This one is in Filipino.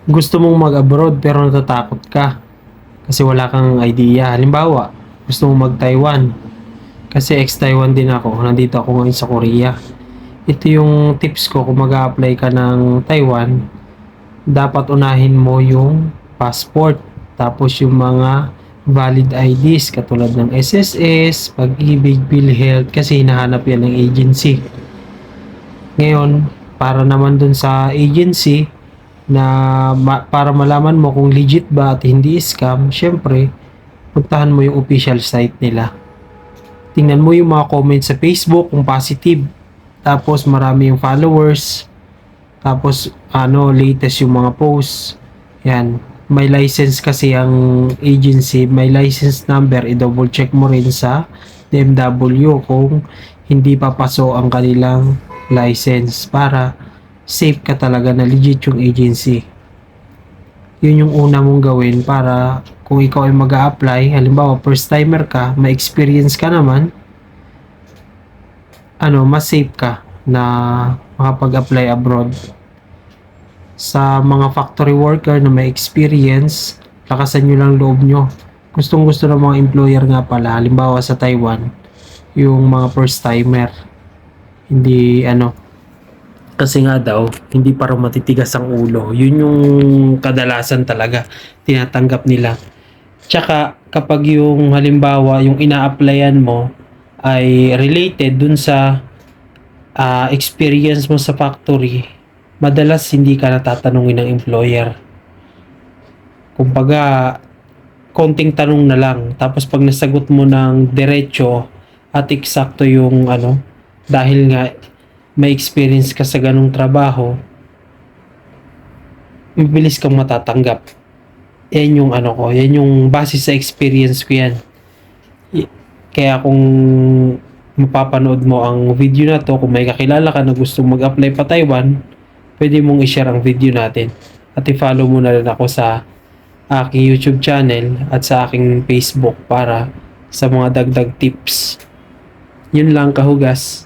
gusto mong mag-abroad pero natatakot ka kasi wala kang idea. Halimbawa, gusto mong mag-Taiwan kasi ex-Taiwan din ako. Nandito ako ngayon sa Korea. Ito yung tips ko kung mag-a-apply ka ng Taiwan, dapat unahin mo yung passport, tapos yung mga valid IDs katulad ng SSS, Pag-ibig, PhilHealth kasi hinahanap yan ng agency. Ngayon, para naman dun sa agency na para malaman mo kung legit ba at hindi scam, syempre, puntahan mo yung official site nila. Tingnan mo yung mga comments sa Facebook kung positive. Tapos marami yung followers. Tapos latest yung mga posts. Yan. May license kasi ang agency, may license number, i-double check mo rin sa DMW kung hindi papaso ang kanilang license para safe ka talaga na legit yung agency. Yun yung una mong gawin para kung ikaw ay mag-a-apply, halimbawa first timer ka, may experience ka naman, mas safe ka na makapag-apply abroad. Sa mga factory worker na may experience, lakasan nyo lang loob nyo. Gustong gusto ng mga employer nga pala, halimbawa sa Taiwan, yung mga first timer. Hindi kasi nga daw, hindi para matitigas ang ulo. Yun yung kadalasan talaga tinatanggap nila. Tsaka kapag yung halimbawa yung ina-applyan mo ay related dun sa experience mo sa factory, madalas hindi ka natatanungin ng employer. Kumbaga, konting tanong na lang. Tapos pag nasagot mo ng diretso at eksakto yung dahil nga may experience ka sa ganung trabaho, mabilis kang matatanggap. Yan yung yan yung base sa experience ko yan. Kaya kung mapapanood mo ang video na to, kung may kakilala ka na gusto mag-apply pa Taiwan, pwede mong i-share ang video natin. At i-follow mo na rin ako sa aking YouTube channel at sa aking Facebook para sa mga dagdag tips. Yun lang, kahugas.